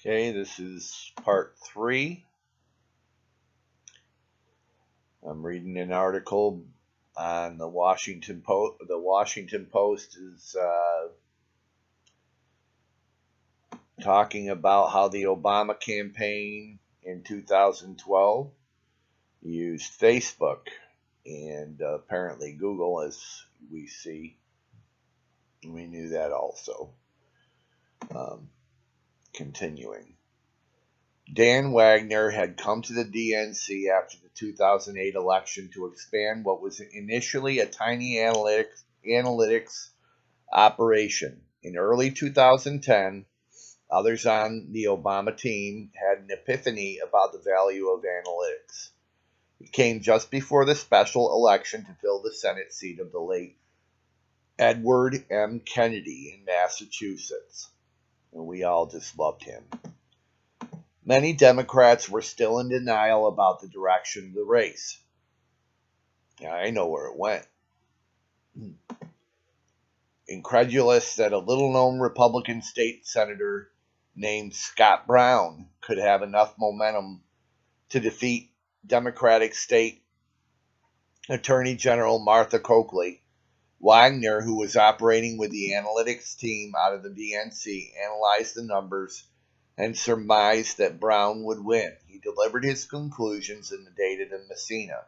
Okay, this is part 3. I'm reading an article on the Washington Post. The Washington Post is talking about how the Obama campaign in 2012 used Facebook and apparently Google, as we see. We knew that also. Continuing. Dan Wagner had come to the DNC after the 2008 election to expand what was initially a tiny analytics operation. In early 2010, others on the Obama team had an epiphany about the value of analytics. It came just before the special election to fill the Senate seat of the late Edward M. Kennedy in Massachusetts. And we all just loved him. Many Democrats were still in denial about the direction of the race. I know where it went. Incredulous that a little-known Republican state senator named Scott Brown could have enough momentum to defeat Democratic State Attorney General Martha Coakley. Wagner, who was operating with the analytics team out of the DNC, analyzed the numbers and surmised that Brown would win. He delivered his conclusions in the data to Messina.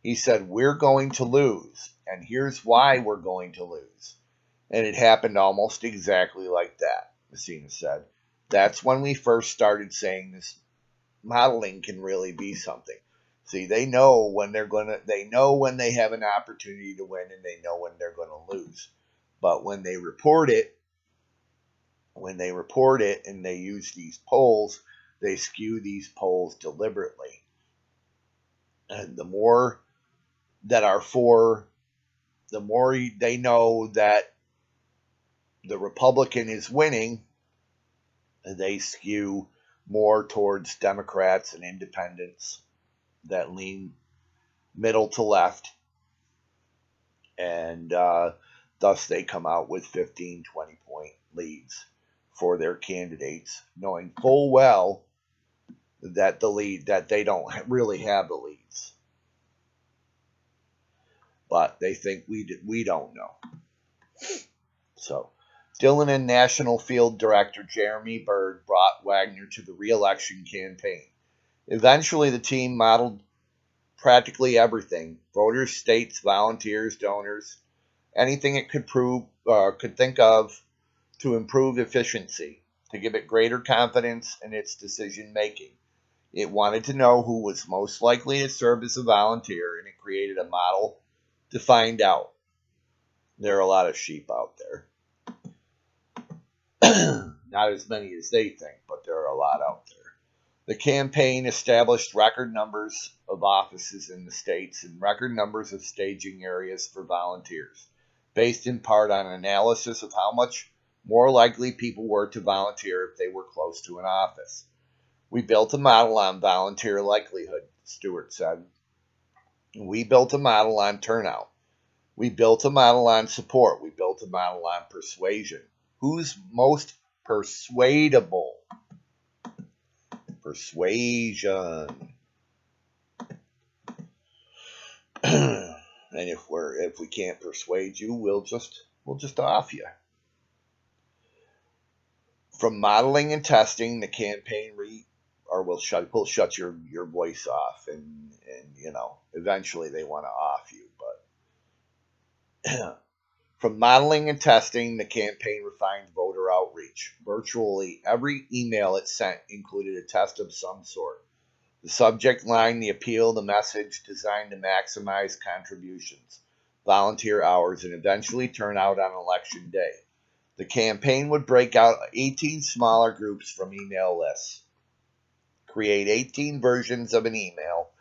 He said, "We're going to lose, and here's why we're going to lose." And it happened almost exactly like that, Messina said. That's when we first started saying this modeling can really be something. See, they know when they have an opportunity to win, and they know when they're going to lose. But when they report it and they use these polls, they skew these polls deliberately. And the more that are for, the more they know that the Republican is winning, they skew more towards Democrats and independents that lean middle to left. And thus they come out with 15, 20-point leads for their candidates, knowing full well that they don't really have the leads. But they think we don't know. So, Dillon and National Field Director Jeremy Bird brought Wagner to the re-election campaign. Eventually, the team modeled practically everything: voters, states, volunteers, donors, anything it could think of to improve efficiency, to give it greater confidence in its decision making. It wanted to know who was most likely to serve as a volunteer, and it created a model to find out. There are a lot of sheep out there. Not as many as they think, but there are a lot out there. The campaign established record numbers of offices in the states and record numbers of staging areas for volunteers, based in part on analysis of how much more likely people were to volunteer if they were close to an office. "We built a model on volunteer likelihood," Stewart said. "We built a model on turnout. We built a model on support. We built a model on persuasion. Who's most persuadable? Persuasion." And if we can't persuade you, we'll just off you. From modeling and testing, the campaign we'll shut your voice off, and eventually they want to off you. But from modeling and testing, the campaign refined voter outreach. Virtually every email it sent included a test of some sort. The subject line, the appeal, the message designed to maximize contributions, volunteer hours, and eventually turnout on election day. The campaign would break out 18 smaller groups from email lists, create 18 versions of an email,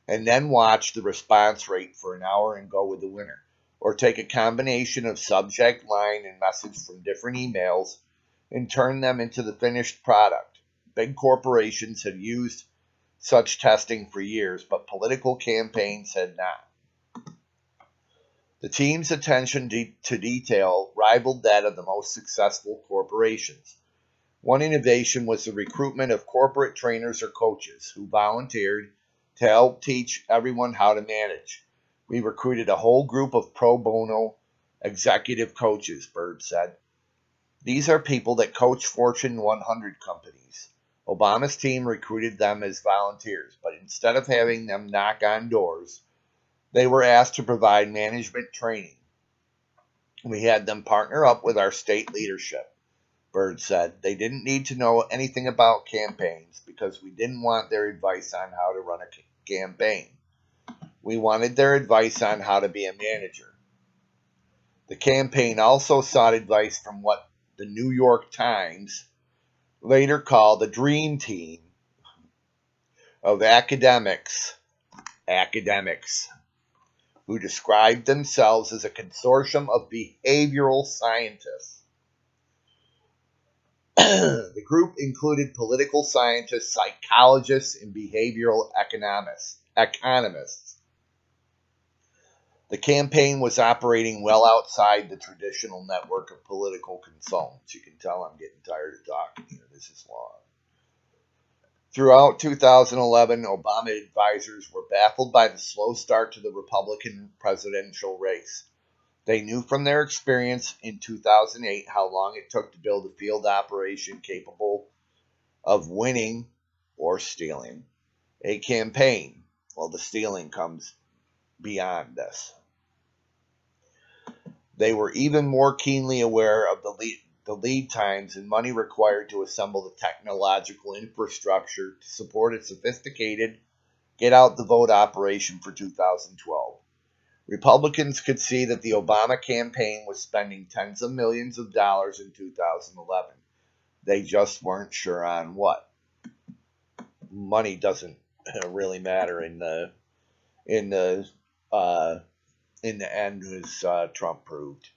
and then watch the response rate for an hour and go with the winner. Or take a combination of subject line and message from different emails and turn them into the finished product. Big corporations had used such testing for years, but political campaigns had not. The team's attention to detail rivaled that of the most successful corporations. One innovation was the recruitment of corporate trainers or coaches who volunteered to help teach everyone how to manage. We recruited a whole group of pro bono executive coaches, Bird said. These are people that coach Fortune 100 companies. Obama's team recruited them as volunteers, but instead of having them knock on doors, they were asked to provide management training. We had them partner up with our state leadership, Bird said. They didn't need to know anything about campaigns because we didn't want their advice on how to run a campaign. We wanted their advice on how to be a manager. The campaign also sought advice from what the New York Times later called the dream team of academics who described themselves as a consortium of behavioral scientists. The group included political scientists, psychologists, and behavioral economists. The campaign was operating well outside the traditional network of political consultants. You can tell I'm getting tired of talking here. This is long. Throughout 2011, Obama advisors were baffled by the slow start to the Republican presidential race. They knew from their experience in 2008 how long it took to build a field operation capable of winning or stealing a campaign. Well, the stealing comes beyond this. They were even more keenly aware of the lead times and money required to assemble the technological infrastructure to support a sophisticated get-out-the-vote operation for 2012. Republicans could see that the Obama campaign was spending tens of millions of dollars in 2011. They just weren't sure on what. Money doesn't really matter in the end, as Trump proved.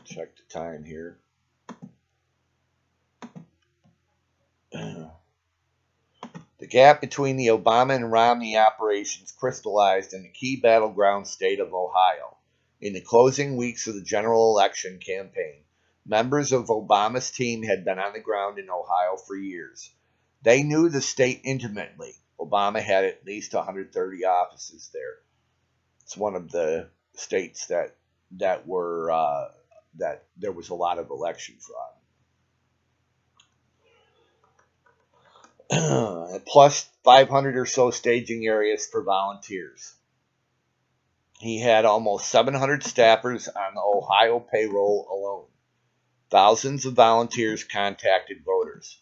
Check the time here. The gap between the Obama and Romney operations crystallized in the key battleground state of Ohio. In the closing weeks of the general election campaign, members of Obama's team had been on the ground in Ohio for years. They knew the state intimately. Obama had at least 130 offices there. It's one of the states that there was a lot of election fraud. Plus 500 or so staging areas for volunteers. He had almost 700 staffers on the Ohio payroll alone. Thousands of volunteers contacted voters.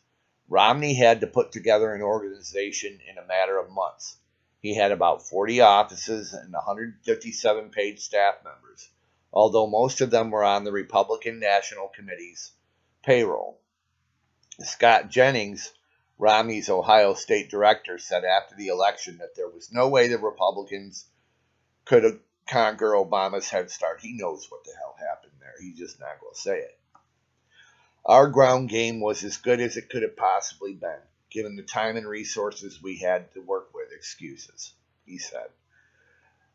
Romney had to put together an organization in a matter of months. He had about 40 offices and 157 paid staff members, although most of them were on the Republican National Committee's payroll. Scott Jennings, Romney's Ohio state director, said after the election that there was no way the Republicans could conquer Obama's head start. He knows what the hell happened there. He's just not going to say it. Our ground game was as good as it could have possibly been, given the time and resources we had to work with. Excuses, he said.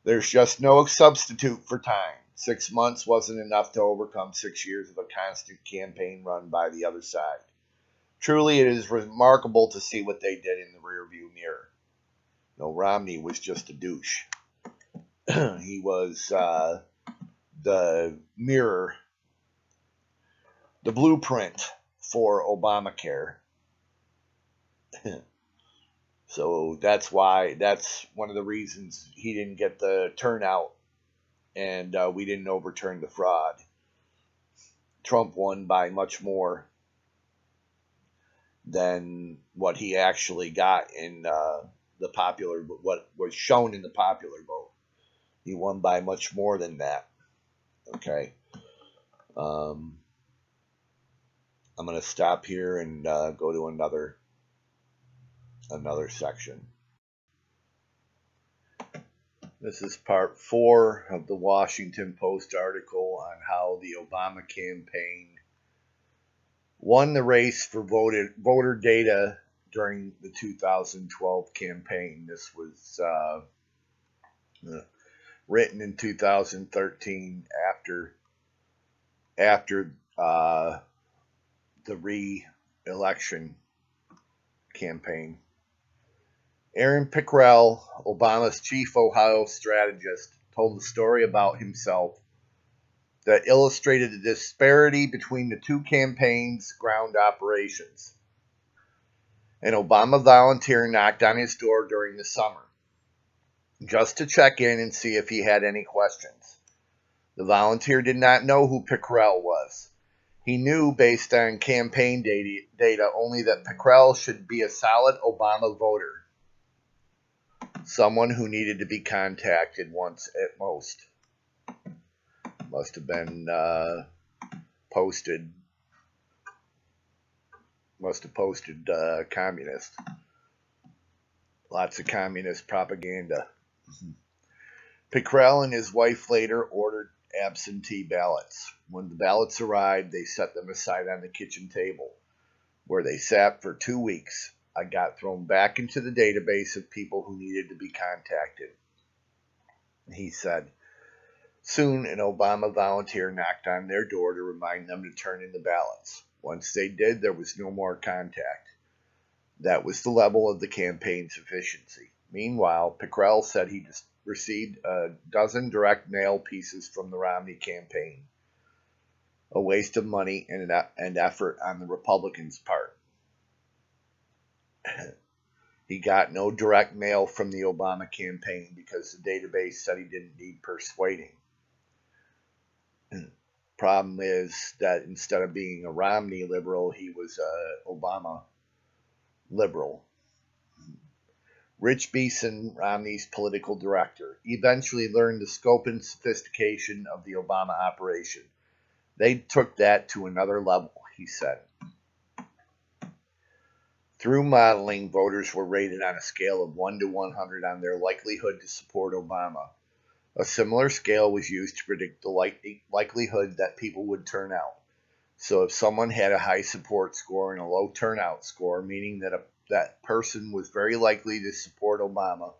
There's just no substitute for time. 6 months wasn't enough to overcome 6 years of a constant campaign run by the other side. Truly, it is remarkable to see what they did in the rearview mirror. No, Romney was just a douche. He was the mirror, the blueprint for Obamacare. So that's one of the reasons he didn't get the turnout and we didn't overturn the fraud. Trump won by much more than what he actually got in what was shown in the popular vote. He won by much more than that. Okay. I'm going to stop here and go to another section. This is part 4 of the Washington Post article on how the Obama campaign won the race for voter data during the 2012 campaign. This was written in 2013 after the re-election campaign. Aaron Pickrell, Obama's chief Ohio strategist, told the story about himself that illustrated the disparity between the two campaigns' ground operations. An Obama volunteer knocked on his door during the summer, just to check in and see if he had any questions. The volunteer did not know who Pickrell was. He knew, based on campaign data, only that Pickrell should be a solid Obama voter, someone who needed to be contacted once at most. Must have been posted. Must have posted communist. Lots of communist propaganda. Pickrell and his wife later ordered absentee ballots. When the ballots arrived, they set them aside on the kitchen table, where they sat for 2 weeks. I got thrown back into the database of people who needed to be contacted, he said. Soon, an Obama volunteer knocked on their door to remind them to turn in the ballots. Once they did, there was no more contact. That was the level of the campaign's efficiency. Meanwhile, Pickrell said he just received a dozen direct mail pieces from the Romney campaign, a waste of money and effort on the Republicans' part. He got no direct mail from the Obama campaign because the database said he didn't need persuading. Problem is that instead of being a Romney liberal, he was an Obama liberal. Rich Beeson, Romney's political director, eventually learned the scope and sophistication of the Obama operation. They took that to another level, he said. Through modeling, voters were rated on a scale of 1 to 100 on their likelihood to support Obama. A similar scale was used to predict the likelihood that people would turn out. So if someone had a high support score and a low turnout score, meaning that that person was very likely to support Obama,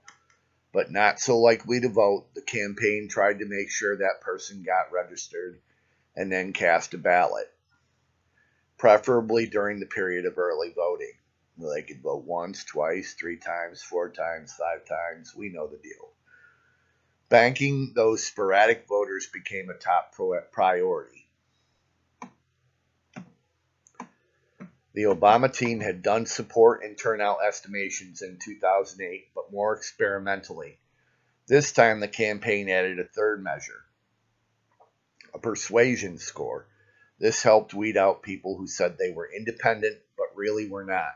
but not so likely to vote, the campaign tried to make sure that person got registered and then cast a ballot, preferably during the period of early voting. They could vote once, twice, 3 times, 4 times, 5 times. We know the deal. Banking those sporadic voters became a top priority. The Obama team had done support and turnout estimations in 2008, but more experimentally. This time the campaign added a third measure, a persuasion score. This helped weed out people who said they were independent but really were not.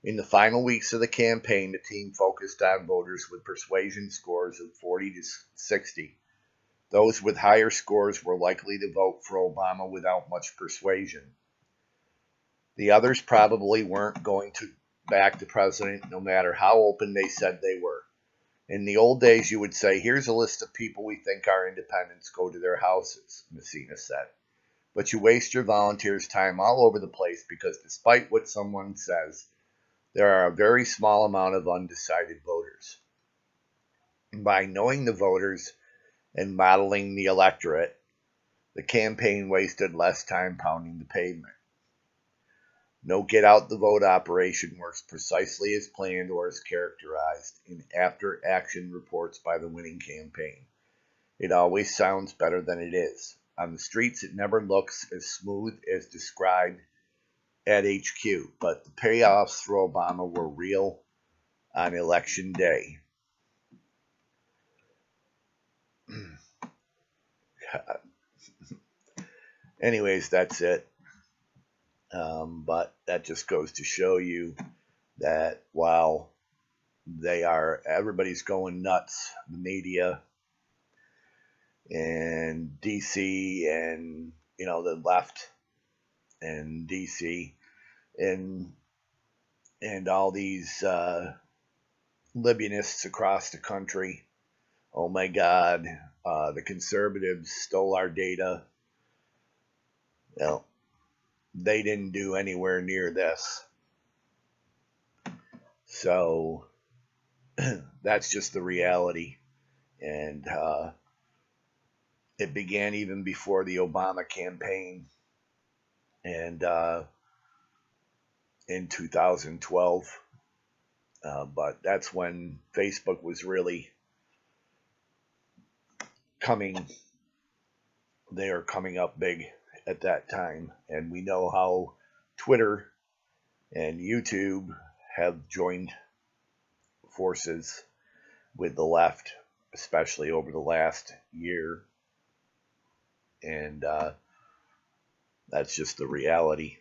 In the final weeks of the campaign, the team focused on voters with persuasion scores of 40 to 60. Those with higher scores were likely to vote for Obama without much persuasion. The others probably weren't going to back the president no matter how open they said they were. In the old days, you would say, here's a list of people we think are independents, go to their houses, Messina said. But you waste your volunteers' time all over the place because despite what someone says, there are a very small amount of undecided voters. By knowing the voters and modeling the electorate, the campaign wasted less time pounding the pavement. No get-out-the-vote operation works precisely as planned or as characterized in after-action reports by the winning campaign. It always sounds better than it is. On the streets, it never looks as smooth as described at HQ, but the payoffs for Obama were real on election day. Anyways, that's it. But that just goes to show you that while everybody's going nuts, the media and DC and, the left and DC and all these Libyanists across the country. Oh my God, the conservatives stole our data. Well, they didn't do anywhere near this. So that's just the reality. And It began even before the Obama campaign, and in 2012. But that's when Facebook was really coming. They are coming up big at that time, and we know how Twitter and YouTube have joined forces with the left, especially over the last year, and that's just the reality.